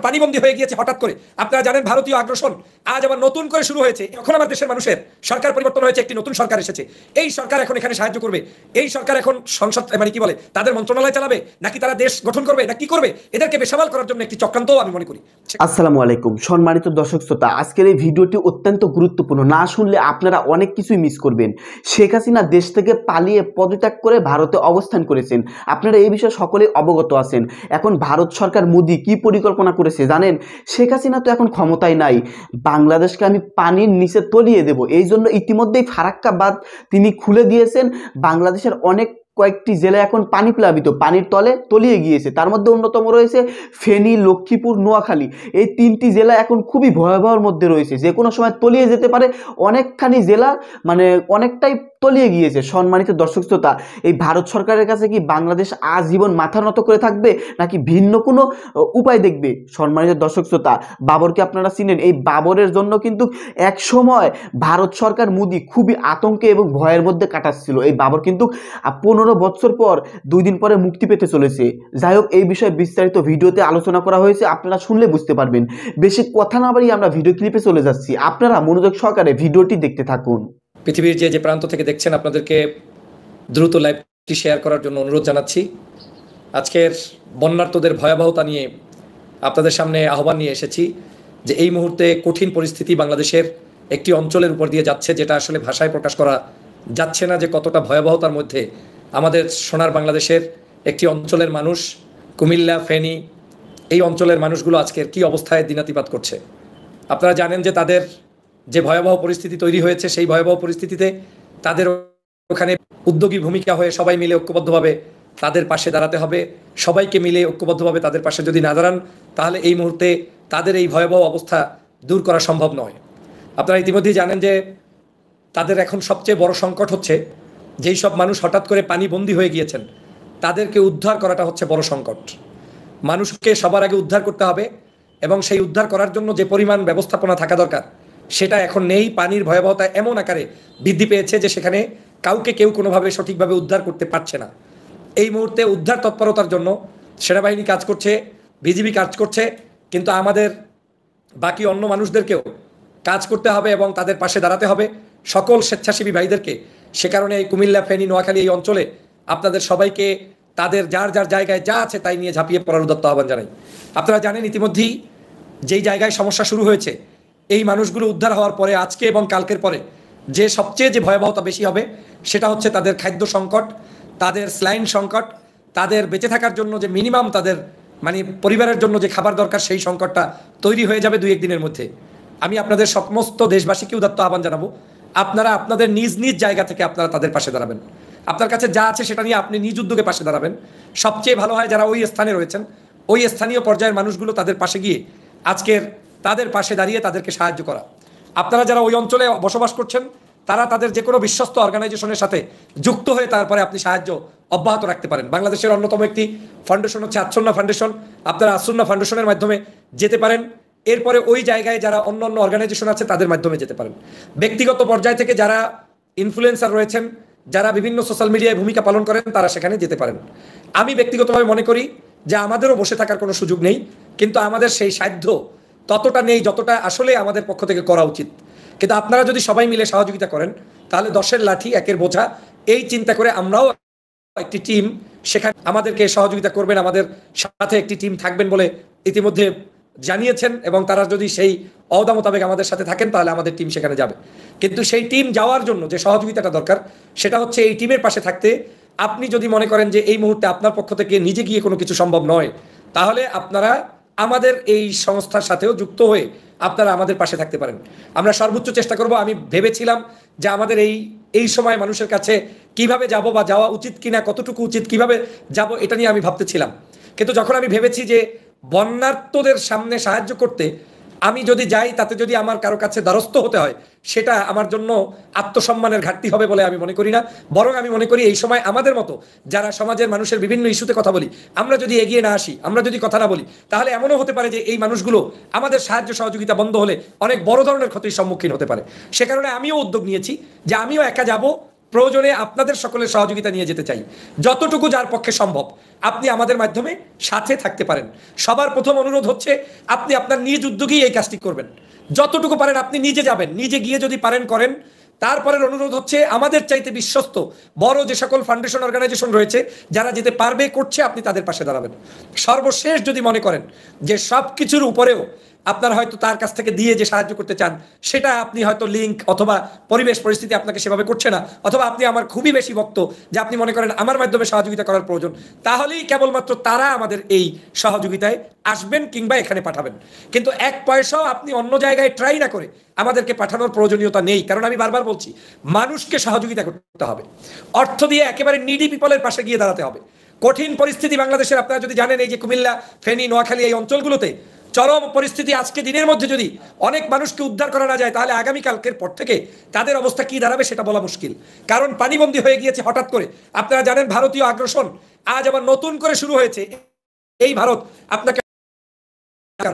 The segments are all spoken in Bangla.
পানিবন্দী হয়ে গিয়েছে হঠাৎ করে। আপনারা জানেন ভারতীয় আগ্রাসন আজ আবার নতুন করে শুরু হয়েছে। এখন আমার দেশের মানুষের সরকার পরিবর্তন হয়েছে, একটি নতুন সরকার এসেছে। এই সরকার এখন এখানে সাহায্য করবে। এই সরকার এখন সংসদ মানে কি বলে তাদের মন্ত্রণালয় চালাবে, নাকি তারা দেশ গঠন করবে, না কি করবে, এদেরকে বেসামাল করার জন্য একটি চক্রান্তও আমি মনে করি। আসসালামু আলাইকুম সম্মানিত দর্শক শ্রোতা, আজকের এই ভিডিওটি অত্যন্ত গুরুত্বপূর্ণ। না শুনলে আপনারা অনেক কিছুই মিস করবেন। শেখ হাসিনা দেশ থেকে পালিয়ে পদত্যাগ করে ভারতে অবস্থান করেছেন। আপনারা এই বিষয়ে সকলেই অবগত আছেন। এখন ভারত সরকার মোদি কি পরিকল্পনা করেছে জানেন? শেখ হাসিনা তো এখন ক্ষমতায় নাই, বাংলাদেশকে আমি পানির নিচে তলিয়ে দেব, এই জন্য ইতিমধ্যেই ফারাক্কা বাঁধ তিনি খুলে দিয়েছেন। বাংলাদেশের অনেক কয়েকটি জেলা এখন পানি প্লাবিত, পানির তলে তলিয়ে গিয়েছে। তার মধ্যে অন্যতম রয়েছে ফেনী, লক্ষ্মীপুর, নোয়াখালী। এই তিনটি জেলা এখন খুবই ভয়াবহর মধ্যে রয়েছে, যে কোনো সময় তলিয়ে যেতে পারে। অনেকখানি জেলা মানে অনেকটাই তলিয়ে গিয়েছে। সম্মানিত দর্শক শ্রোতা, এই ভারত সরকারের কাছে কি বাংলাদেশ আজীবন মাথা নত করে থাকবে, নাকি ভিন্ন কোনো উপায় দেখবে? সম্মানিত দর্শক শ্রোতা, বাবরকে আপনারা চিনেন। এই বাবরের জন্য কিন্তু এক সময় ভারত সরকার মোদি খুবই আতঙ্কে এবং ভয়ের মধ্যে কাটাচ্ছিল। এই বাবর কিন্তু 15 বছর পর 2 দিন পরে মুক্তি পেতে চলেছে। যাই হোক, এই বিষয়ে বিস্তারিত ভিডিওতে আলোচনা করা হয়েছে, আপনারা শুনলে বুঝতে পারবেন। বেশি কথা না বাড়িয়ে আমরা ভিডিও ক্লিপে চলে যাচ্ছি, আপনারা মনোযোগ সহকারে ভিডিওটি দেখতে থাকুন। পৃথিবীর যে প্রান্ত থেকে দেখছেন, আপনাদেরকে দ্রুত লাইভটি শেয়ার করার জন্য অনুরোধ জানাচ্ছি। আজকের বন্যার্তদের ভয়াবহতা নিয়ে আপনাদের সামনে আহ্বান নিয়ে এসেছি যে এই মুহূর্তে কঠিন পরিস্থিতি বাংলাদেশের একটি অঞ্চলের উপর দিয়ে যাচ্ছে, যেটা আসলে ভাষায় প্রকাশ করা যাচ্ছে না যে কতটা ভয়াবহতার মধ্যে আমাদের সোনার বাংলাদেশের একটি অঞ্চলের মানুষ। কুমিল্লা, ফেনী, এই অঞ্চলের মানুষগুলো আজকের কি অবস্থায় দিনাতিপাত করছে। আপনারা জানেন যে তাদের যে ভয়াবহ পরিস্থিতি তৈরি হয়েছে, সেই ভয়াবহ পরিস্থিতিতে তাদের ওখানে উদ্যোগী ভূমিকা হয়ে সবাই মিলে ঐক্যবদ্ধভাবে তাদের পাশে দাঁড়াতে হবে। সবাইকে মিলে ঐক্যবদ্ধভাবে তাদের পাশে যদি না দাঁড়ান, তাহলে এই মুহূর্তে তাদের এই ভয়াবহ অবস্থা দূর করা সম্ভব নয়। আপনারা ইতিমধ্যেই জানেন যে তাদের এখন সবচেয়ে বড় সংকট হচ্ছে যেই সব মানুষ হঠাৎ করে পানিবন্দী হয়ে গিয়েছেন, তাদেরকে উদ্ধার করাটা হচ্ছে বড় সংকট। মানুষকে সবার আগে উদ্ধার করতে হবে, এবং সেই উদ্ধার করার জন্য যে পরিমাণ ব্যবস্থাপনা থাকা দরকার সেটা এখন নেই। পানির ভয়াবহতা এমন আকারে বৃদ্ধি পেয়েছে যে সেখানে কাউকে কেউ কোনোভাবে সঠিকভাবে উদ্ধার করতে পারছে না। এই মুহূর্তে উদ্ধার তৎপরতার জন্য সেনাবাহিনী কাজ করছে, বিজিবি কাজ করছে, কিন্তু আমাদের বাকি অন্য মানুষদেরকেও কাজ করতে হবে এবং তাদের পাশে দাঁড়াতে হবে, সকল স্বেচ্ছাসেবী ভাইদেরকে। সে কারণে এই কুমিল্লা, ফেনী, নোয়াখালী এই অঞ্চলে আপনাদের সবাইকে তাদের যার যার জায়গায় যা আছে তাই নিয়ে ঝাঁপিয়ে পড়ার উদাত্ত আহ্বান জানাই। আপনারা জানেন ইতিমধ্যেই যেই জায়গায় সমস্যা শুরু হয়েছে, এই মানুষগুলো উদ্ধার হওয়ার পরে আজকে এবং কালকের পরে যে সবচেয়ে যে ভয়াবহতা বেশি হবে সেটা হচ্ছে তাদের খাদ্য সংকট, তাদের স্লাইন সংকট, তাদের বেঁচে থাকার জন্য যে মিনিমাম তাদের মানে পরিবারের জন্য যে খাবার দরকার, সেই সংকটটা তৈরি হয়ে যাবে 2-1 দিনের মধ্যে। আমি আপনাদের সমস্ত দেশবাসীকে উদাত্ত আহ্বান জানাবো, আপনারা আপনাদের নিজ নিজ জায়গা থেকে আপনারা তাদের পাশে দাঁড়াবেন। আপনার কাছে যা আছে সেটা নিয়ে আপনি নিজ উদ্যোগে পাশে দাঁড়াবেন। সবচেয়ে ভালো হয় যারা ওই স্থানে রয়েছেন, ওই স্থানীয় পর্যায়ের মানুষগুলো তাদের পাশে গিয়ে আজকের তাদের পাশে দাঁড়িয়ে তাদেরকে সাহায্য করা। আপনারা যারা ওই অঞ্চলে বসবাস করছেন, তারা তাদের যে কোনো বিশ্বস্ত অর্গানাইজেশনের সাথে যুক্ত হয়ে তারপরে আপনি সাহায্য অব্যাহত রাখতে পারেন। বাংলাদেশের অন্যতম একটি ফাউন্ডেশন হচ্ছে আসুন্না ফাউন্ডেশন, আপনারা আসুন্না ফাউন্ডেশনের মাধ্যমে যেতে পারেন। এরপরে ওই জায়গায় যারা অন্য অন্য অর্গানাইজেশন আছে তাদের মাধ্যমে যেতে পারেন। ব্যক্তিগত পর্যায় থেকে যারা ইনফ্লুয়েন্সার রয়েছেন, যারা বিভিন্ন সোশ্যাল মিডিয়ায় ভূমিকা পালন করেন, তারা সেখানে যেতে পারেন। আমি ব্যক্তিগতভাবে মনে করি যে আমাদেরও বসে থাকার কোনো সুযোগ নেই, কিন্তু আমাদের সেই সাধ্য ততটা নেই যতটা আসলে আমাদের পক্ষ থেকে করা উচিত। কিন্তু আপনারা যদি সবাই মিলে সহযোগিতা করেন, তাহলে 10-এর লাঠি 1-এর বোঝা, এই চিন্তা করে আমরাও একটি টিম সেখানে আমাদেরকে সহযোগিতা করবেন, আমাদের সাথে একটি টিম থাকবেন বলে ইতিমধ্যে জানিয়েছেন, এবং তারা যদি সেই অদা মোতাবেক আমাদের সাথে থাকেন তাহলে আমাদের টিম সেখানে যাবে। কিন্তু সেই টিম যাওয়ার জন্য যে সহযোগিতাটা দরকার সেটা হচ্ছে এই টিমের পাশে থাকতে। আপনি যদি মনে করেন যে এই মুহূর্তে আপনার পক্ষ থেকে নিজে গিয়ে কোনো কিছু সম্ভব নয়, তাহলে আপনারা আমাদের এই সংস্থার সাথেও যুক্ত হয়ে আপনারা আমাদের পাশে থাকতে পারেন। আমরা সর্বোচ্চ চেষ্টা করব। আমি ভেবেছিলাম যে আমাদের এই সময় মানুষের কাছে কিভাবে যাব, বা যাওয়া উচিত কিনা, কতটুকু উচিত, কিভাবে যাব, এটা নিয়ে আমি ভাবতেছিলাম। কিন্তু যখন আমি ভেবেছি যে বন্যার্তদের সামনে সাহায্য করতে আমি যদি যাই, তাতে যদি আমার কারো কাছে দ্বারস্থ হতে হয়, সেটা আমার জন্য আত্মসম্মানের ঘাটতি হবে বলে আমি মনে করি না। বরং আমি মনে করি এই সময় আমাদের মতো যারা সমাজের মানুষের বিভিন্ন ইস্যুতে কথা বলি, আমরা যদি এগিয়ে না আসি, আমরা যদি কথা না বলি, তাহলে এমনও হতে পারে যে এই মানুষগুলো আমাদের সাহায্য সহযোগিতা বন্ধ হলে অনেক বড় ধরনের ক্ষতির সম্মুখীন হতে পারে। সে কারণে আমিও উদ্যোগ নিয়েছি যে আমিও একা যাব, প্রয়োজনে আপনাদের সকলের সহযোগিতা নিয়ে যেতে চাই। যতটুকু যার পক্ষে সম্ভব আপনি আমাদের মাধ্যমে সাথে থাকতে পারেন। সবার প্রথম অনুরোধ হচ্ছে আপনি আপনার নিজ উদ্যোগেই এই কাজটি করবেন। যতটুকু পারেন আপনি নিজে যাবেন, নিজে গিয়ে যদি পারেন করেন। তারপরের অনুরোধ হচ্ছে আমাদের চাইতে বিশ্বস্ত বড় যে সকল ফাউন্ডেশন অর্গানাইজেশন রয়েছে যারা যেতে পারবে করছে, আপনি তাদের পাশে দাঁড়াবেন। সর্বশেষ যদি মনে করেন যে সব কিছুর উপরেও আপনারা হয়তো তার কাছ থেকে দিয়ে যে সাহায্য করতে চান, সেটা আপনি হয়তো লিঙ্ক অথবা পরিবেশ পরিস্থিতি আপনাকে সেভাবে করছে না, অথবা আপনি আমার খুবই বেশি ভক্ত যে আপনি মনে করেন আমার মাধ্যমে সহযোগিতা করার প্রয়োজন, তাহলেই কেবলমাত্র তারা আমাদের এই সহযোগিতায় আসবেন কিংবা এখানে পাঠাবেন। কিন্তু এক পয়সাও আপনি অন্য জায়গায় ট্রাই না করে আমাদেরকে পাঠানোর প্রয়োজনীয়তা নেই। কারণ আমি বারবার বলছি, মানুষকে সহযোগিতা করতে হবে, অর্থ দিয়ে একেবারে নিডি পিপলের পাশে গিয়ে দাঁড়াতে হবে। কঠিন পরিস্থিতি বাংলাদেশের, আপনারা যদি জানেন এই যে কুমিল্লা, ফেনী, নোয়াখালী এই অঞ্চলগুলোতে চরম পরিস্থিতি, আজকে দিনের মধ্যে যদি অনেক মানুষকে উদ্ধার করা না যায় তাহলে আগামীকালকের পর থেকে তাদের অবস্থা কি দাঁড়াবে সেটা বলা মুশকিল। কারণ পানিবন্দী হয়ে গিয়েছে হঠাৎ করে। আপনারা জানেন ভারতীয় আগ্রাসন আজ আবার নতুন করে শুরু হয়েছে। এই ভারত আপনাকে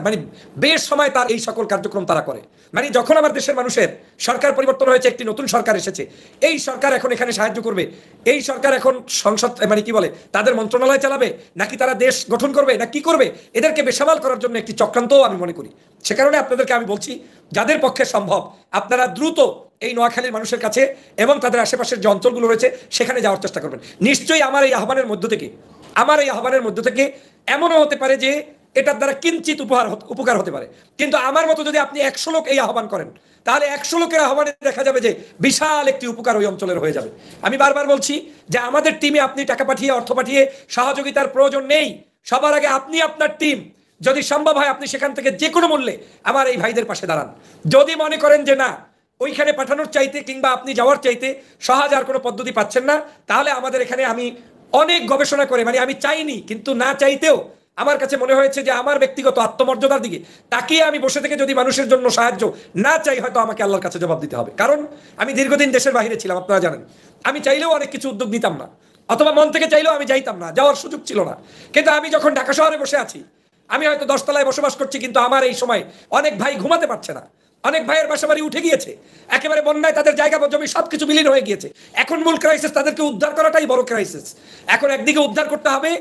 মানে বেশ সময় তার এই সকল কার্যক্রম তারা করে। মানে যখন আমার দেশের মানুষের সরকার পরিবর্তন হয়েছে, একটি নতুন সরকার এসেছে, এই সরকার এখন এখানে সাহায্য করবে, এই সরকার এখন সংসদ মানে কি বলে তাদের মন্ত্রণালয় চালাবে, নাকি তারা দেশ গঠন করবে, না কি করবে, এদেরকে বেসামাল করার জন্য একটি চক্রান্তও আমি মনে করি। সে কারণে আপনাদেরকে আমি বলছি, যাদের পক্ষে সম্ভব আপনারা দ্রুত এই নোয়াখালীর মানুষের কাছে এবং তাদের আশেপাশের যে অঞ্চলগুলো রয়েছে সেখানে যাওয়ার চেষ্টা করবেন। নিশ্চয়ই আমার এই আহ্বানের মধ্য থেকে এমনও হতে পারে যে এটার দ্বারা কিঞ্চিত উপকার হতে পারে, কিন্তু আমার মতো যদি আপনি 100 লোক এই আহ্বান করেন তাহলে 100 লোকের আহ্বানে দেখা যাবে যে বিশাল একটি উপকার ওই অঞ্চলের হয়ে যাবে। আমি বারবার বলছি যে আমাদের টিমে আপনি টাকা পাঠিয়ে অর্থ পাঠিয়ে সহযোগিতার প্রয়োজন নেই। সবার আগে আপনি আপনার টিম, যদি সম্ভব হয় আপনি সেখান থেকে যে কোনো মূল্যে আমার এই ভাইদের পাশে দাঁড়ান। যদি মনে করেন যে না ওইখানে পাঠানোর চাইতে কিংবা আপনি যাওয়ার চাইতে সহজ আর কোনো পদ্ধতি পাচ্ছেন না, তাহলে আমাদের এখানে আমি অনেক গবেষণা করে, মানে আমি চাইনি কিন্তু না চাইতেও আমার কাছে মনে হয়েছে যে আমার ব্যক্তিগত আত্মমর্যাদার দিকে তাকিয়ে আমি বসে থেকে যদি মানুষের জন্য সাহায্য না চাই, হয়তো আমাকে আল্লাহর কাছে জবাব দিতে হবে। কারণ আমি দীর্ঘদিন দেশের বাইরে ছিলাম, আপনারা জানেন। আমি চাইলেও অনেক কিছু উদ্যোগ নিতাম না, অথবা মন থেকে চাইলেও আমি যাইতাম না, যাওয়ার সুযোগ ছিল না। কিন্তু আমি যখন ঢাকা শহরে বসে আছি, আমি হয়তো 10 তলায় বসবাস করছি, কিন্তু আমার এই সময় অনেক ভাই ঘুমাতে পারছে না, অনেক ভাইয়ের বাসাবাড়ি উঠে গিয়েছে, একেবারে বন্যায় তাদের জায়গা জমি সবকিছু বিলীন হয়ে গিয়েছে। এখন মূল ক্রাইসিস তাদেরকে উদ্ধার করাটাই বড় ক্রাইসিস। এখন একদিকে উদ্ধার করতে হবে,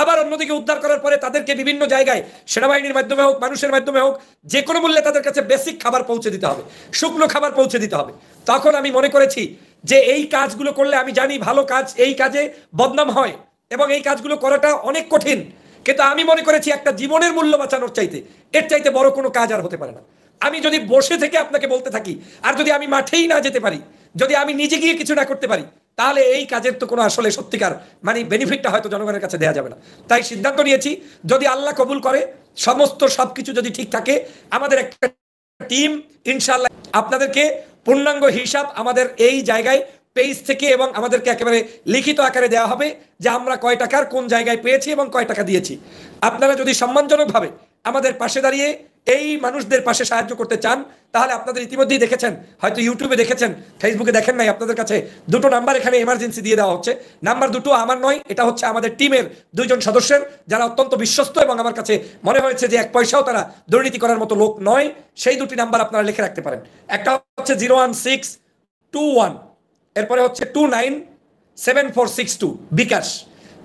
আবার অন্যদিকে উদ্ধার করার পরে তাদেরকে বিভিন্ন জায়গায় সেনাবাহিনীর মাধ্যমে হোক, মানুষের মাধ্যমে হোক, যে কোনো মূল্যে তাদের কাছে বেসিক খাবার পৌঁছে দিতে হবে, শুকনো খাবার পৌঁছে দিতে হবে। তখন আমি মনে করেছি যে এই কাজগুলো করলে, আমি জানি ভালো কাজ, এই কাজে বদনাম হয় এবং এই কাজগুলো করাটা অনেক কঠিন, কিন্তু আমি মনে করেছি একটা জীবনের মূল্য বাঁচানোর চাইতে এর চাইতে বড় কোনো কাজ আর হতে পারে না। আমি যদি বসে থেকে আপনাকে বলতে থাকি, আর যদি আমি মাঠেই না যেতে পারি, যদি আমি নিজে গিয়ে কিছু না করতে পারি, তাহলে এই কাজের তো কোনো আসলে সত্যিকার মানে বেনিফিটটা হয়তো জনগণের কাছে দেওয়া যাবে না। তাই সিদ্ধান্ত নিয়েছি, যদি আল্লাহ কবুল করে, সমস্ত সবকিছু যদি ঠিক থাকে, আমাদের একটা টিম ইনশাআল্লাহ আপনাদেরকে পূর্ণাঙ্গ হিসাব আমাদের এই জায়গায় পেজ থেকে এবং আমাদেরকে একেবারে লিখিত আকারে দেওয়া হবে যে আমরা কয় টাকার কোন জায়গায় পেয়েছি এবং কয় টাকা দিয়েছি। আপনারা যদি সম্মানজনকভাবে আমাদের পাশে দাঁড়িয়ে এই মানুষদের পাশে সাহায্য করতে চান, তাহলে আপনাদের ইতিমধ্যেই দেখেছেন, হয়তো ইউটিউবে দেখেছেন, ফেসবুকে দেখেন নাই, আপনাদের কাছে দুটো নাম্বার এখানে এমার্জেন্সি দিয়ে দেওয়া হচ্ছে। নাম্বার দুটো আমার নয়, এটা হচ্ছে আমাদের টিমের 2 জন সদস্যের, যারা অত্যন্ত বিশ্বস্ত এবং আমার কাছে মনে হয়েছে যে 1 পয়সাও তারা দুর্নীতি করার মতো লোক নয়। সেই দুটি নাম্বার আপনারা লিখে রাখতে পারেন। একটা হচ্ছে 01621, এরপরে হচ্ছে 297462 বিকাশ,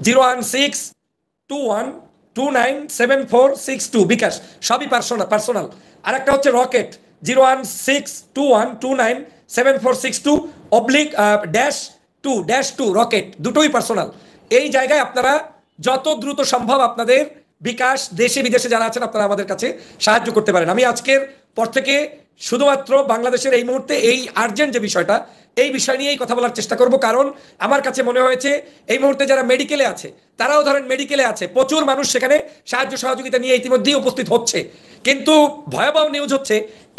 01621297462 বিকাশ, সবই পার্সোনাল। আর একটা হচ্ছে রকেট, 01621297462/-2 রকেট, দুটোই পার্সোনাল। এই জায়গায় আপনারা যত দ্রুত সম্ভব আপনাদের বিকাশ, দেশে বিদেশে যারা আছেন আপনারা আমাদের কাছে সাহায্য করতে পারেন। আমি আজকের পর থেকে শুধুমাত্র বাংলাদেশের এই মুহূর্তে এই আর্জেন্ট যে বিষয়টা, এই বিষয় নিয়েই কথা বলার চেষ্টা করব। কারণ আমার কাছে মনে হয়েছে এই মুহূর্তে যারা মেডিকেলে আছে, তারাও ধরেন মেডিকেলে আছে, প্রচুর মানুষ সেখানে সাহায্য সহযোগিতা নিয়ে ইতিমধ্যেই উপস্থিত হচ্ছে। কিন্তু ভয়াবহ নিউজ হচ্ছে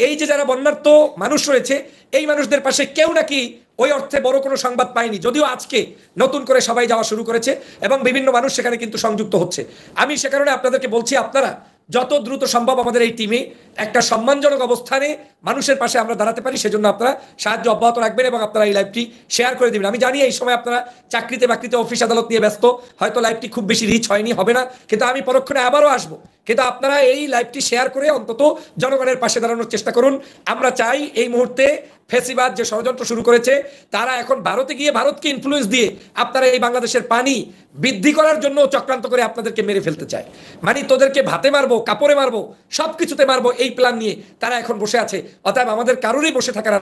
এই যে যারা বন্যার্ত মানুষ রয়েছে, এই মানুষদের পাশে কেউ নাকি ওই অর্থে বড় কোনো সংবাদ পায়নি, যদিও আজকে নতুন করে সবাই যাওয়া শুরু করেছে এবং বিভিন্ন মানুষ সেখানে কিন্তু সংযুক্ত হচ্ছে। আমি সে কারণে আপনাদেরকে বলছি, আপনারা যত দ্রুত সম্ভব আমাদের এই টিমে একটা সম্মানজনক অবস্থানে মানুষের পাশে আমরা দাঁড়াতে পারি, সেজন্য আপনারা সাহায্য অব্যাহত রাখবেন এবং আপনারা এই লাইভটি শেয়ার করে দিবেন। আমি জানি এই সময় আপনারা চাকরিতে বাকরিতে অফিস আদালত নিয়ে ব্যস্ত, হয়তো লাইভটি খুব বেশি রিচ হয়নি, হবে না, কিন্তু আমি পরক্ষণে আবারও আসবো। কিন্তু আপনারা এই লাইভটি শেয়ার করে অন্তত জনগণের পাশে দাঁড়ানোর চেষ্টা করুন। আমরা চাই এই মুহূর্তে ফেসিবাদ যে ষড়যন্ত্র শুরু করেছে, তারা এখন ভারতে গিয়ে ভারতকে ইনফ্লুয়েন্স দিয়ে আপনারা এই বাংলাদেশের পানি বৃদ্ধি করার জন্য চক্রান্ত করে আপনাদেরকে মেরে ফেলতে চায়। মানে তোদেরকে ভাতে মারবো, কাপড়ে মারবো, সবকিছুতে মারবো, এই প্ল্যান নিয়ে তারা এখন বসে আছে। অতএব আমাদের কারোরই বসে থাকার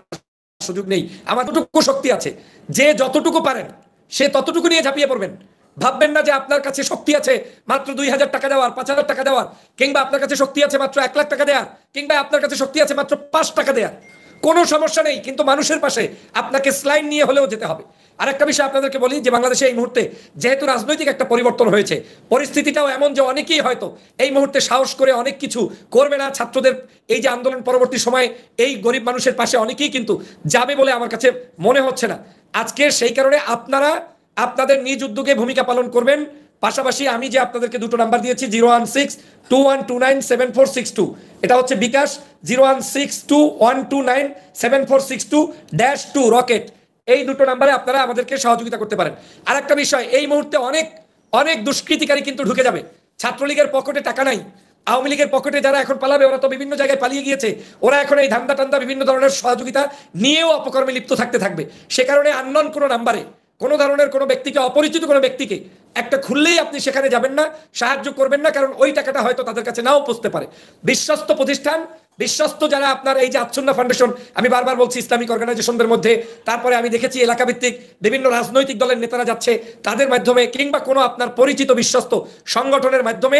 সুযোগ নেই। আমার যতটুকু শক্তি আছে, যে যতটুকু পারেন সে ততটুকু নিয়ে ঝাঁপিয়ে পড়বেন। ভাববেন না যে আপনার কাছে শক্তি আছে মাত্র 2000 টাকা দেওয়ার, 5000 টাকা দেওয়ার, কিংবা আপনার কাছে শক্তি আছে মাত্র 1 লাখ টাকা দেওয়ার, কিংবা আপনার কাছে শক্তি আছে মাত্র 5 টাকা দেওয়ার। কোনো সমস্যা নেই, কিন্তু মানুষের পাশে আপনাকে স্লাইন নিয়ে হলেও যেতে হবে। আর একটা বিষয় আপনাদেরকে বলি যে বাংলাদেশে এই মুহূর্তে যেহেতু রাজনৈতিক একটা পরিবর্তন হয়েছে, পরিস্থিতিটাও এমন যে অনেকেই হয়তো এই মুহূর্তে সাহস করে অনেক কিছু করবে না। ছাত্রদের এই যে আন্দোলন পরবর্তী সময়ে এই গরিব মানুষের পাশে অনেকেই কিন্তু যাবে বলে আমার কাছে মনে হচ্ছে না। আজকে সেই কারণে আপনারা আপনাদের নিজ উদ্যোগে ভূমিকা পালন করবেন। পাশাপাশি আমি যে আপনাদেরকে দুটো নাম্বার দিয়েছি 01621297462, এটা হচ্ছে বিকাশ, 01621297462-2 রকেট, এই দুটো নাম্বারে আপনারা আমাদেরকে সহযোগিতা করতে পারেন। আর একটা বিষয়, এই মুহূর্তে অনেক অনেক দুষ্কৃতিকারী কিন্তু ঢুকে যাবে। ছাত্রলীগের পকেটে টাকা নাই, আওয়ামী লীগের পকেটে যারা এখন পালাবে ওরা তো বিভিন্ন জায়গায় পালিয়ে গিয়েছে, ওরা এখন এই ধান্দা টান্দা বিভিন্ন ধরনের সহযোগিতা নিয়েও অপকর্মে লিপ্ত থাকবে। সে কারণে আননোন কোনো নাম্বারে কোনো ধরনের কোনো ব্যক্তিকে, অপরিচিত কোনো ব্যক্তিকে একটা খুললেই আপনি সেখানে যাবেন না, সাহায্য করবেন না, কারণ ওই টাকাটা হয়তো তাদের কাছে নাও পৌঁছতে পারে। বিশ্বস্ত প্রতিষ্ঠান, বিশ্বস্ত যারা আপনার এই যে আচ্ছন্ন ফাউন্ডেশন, আমি বারবার বলছি ইসলামিক অর্গানাইজেশনদের মধ্যে, তারপরে আমি দেখেছি এলাকা ভিত্তিক বিভিন্ন রাজনৈতিক দলের নেতারা যাচ্ছে, তাদের মাধ্যমে কিংবা কোনো আপনার পরিচিত বিশ্বস্ত সংগঠনের মাধ্যমে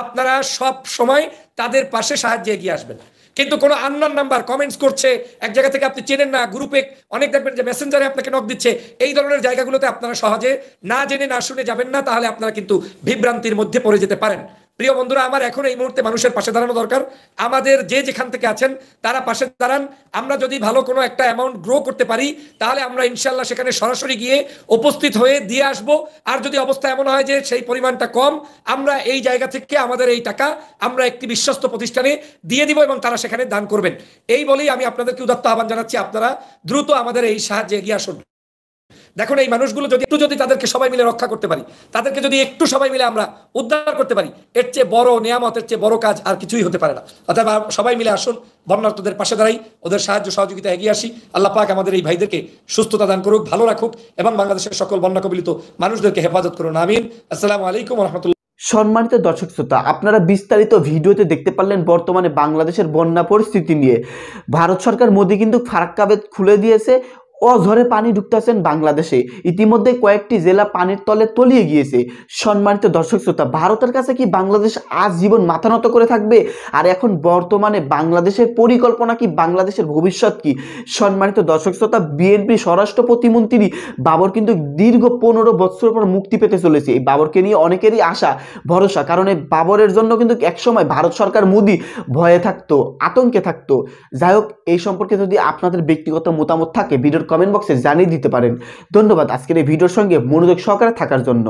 আপনারা সব সময় তাদের পাশে সাহায্যে এগিয়ে আসবেন। কিন্তু কোনো আননোন নাম্বার কমেন্টস করছে, এক জায়গা থেকে আপনি চেনেন না, গ্রুপে অনেক দেখবেন যে মেসেঞ্জারে আপনাকে নক দিচ্ছে, এই ধরনের জায়গাগুলোতে আপনারা সহজে না জেনে না শুনে যাবেন না, তাহলে আপনারা কিন্তু বিভ্রান্তির মধ্যে পড়ে যেতে পারেন। প্রিয় বন্ধুরা, আমার এখন এই মুহূর্তে মানুষের পাশে দাঁড়ানো দরকার। আমাদের যে যেখান থেকে আছেন তারা পাশে দাঁড়ান। আমরা যদি ভালো কোনো একটা অ্যামাউন্ট গ্রো করতে পারি তাহলে আমরা ইনশাল্লাহ সেখানে সরাসরি গিয়ে উপস্থিত হয়ে দিয়ে আসব। আর যদি অবস্থা এমন হয় যে সেই পরিমাণটা কম, আমরা এই জায়গা থেকে আমাদের এই টাকা আমরা একটি বিশ্বস্ত প্রতিষ্ঠানে দিয়ে দিব এবং তারা সেখানে দান করবেন। এই বলেই আমি আপনাদেরকে উদাত্ত আহ্বান জানাচ্ছি, আপনারা দ্রুত আমাদের এই সাহায্যে এগিয়ে আসুন। দেখুন, এই মানুষগুলো যদি তাদেরকে সবাই মিলে রক্ষা করতে পারি, তাদেরকে যদি একটু সবাই মিলে আমরা উদ্ধার করতে পারি, এর চেয়ে বড় নিয়ামত, এর চেয়ে বড় কাজ আর কিছুই হতে পারে না। অর্থাৎ সবাই মিলে আসুন, বন্যার্তদের পাশে দাঁড়াই, ওদের সাহায্য সহযোগিতা এগিয়ে আসি। আল্লাহ পাক আমাদের এই ভাইদেরকে সুস্থতা দান করুক, ভালো রাখুক এবং বাংলাদেশের সকল বন্যা কবলিত মানুষদেরকে হেফাজত করুন। আমিন। আসসালামু আলাইকুম ওয়া রাহমাতুল্লাহ। সম্মানিত দর্শক শ্রোতা, আপনারা বিস্তারিত ভিডিওতে দেখতে পারলেন বর্তমানে বাংলাদেশের বন্যা পরিস্থিতি নিয়ে। ভারত সরকার মোদি কিন্তু ফারাক্কা বেদ খুলে দিয়েছে, অঝরে পানি ঢুকতেছেন বাংলাদেশে। ইতিমধ্যে কয়েকটি জেলা পানির তলে তলিয়ে গিয়েছে। সম্মানিত দর্শক শ্রোতা, ভারতের কাছে কি বাংলাদেশ আজীবন মাথা নত করে থাকবে? আর এখন বর্তমানে বাংলাদেশের পরিকল্পনা কি, বাংলাদেশের ভবিষ্যৎ কি? সম্মানিত দর্শক শ্রোতা, বিএনপি স্বরাষ্ট্র প্রতিমন্ত্রী বাবর কিন্তু দীর্ঘ 15 বছর পর মুক্তি পেতে চলেছে। এই বাবরকে নিয়ে অনেকেরই আশা ভরসা, কারণ এই বাবরের জন্য কিন্তু একসময় ভারত সরকার মোদি ভয়ে থাকতো, আতঙ্কে থাকতো। যাই হোক, এই সম্পর্কে যদি আপনাদের ব্যক্তিগত মতামত থাকে ভিডিওর কমেন্ট বক্সে জানিয়ে দিতে পারেন। ধন্যবাদ আজকের এই ভিডিওর সঙ্গে মনোযোগ সহকারে থাকার জন্য।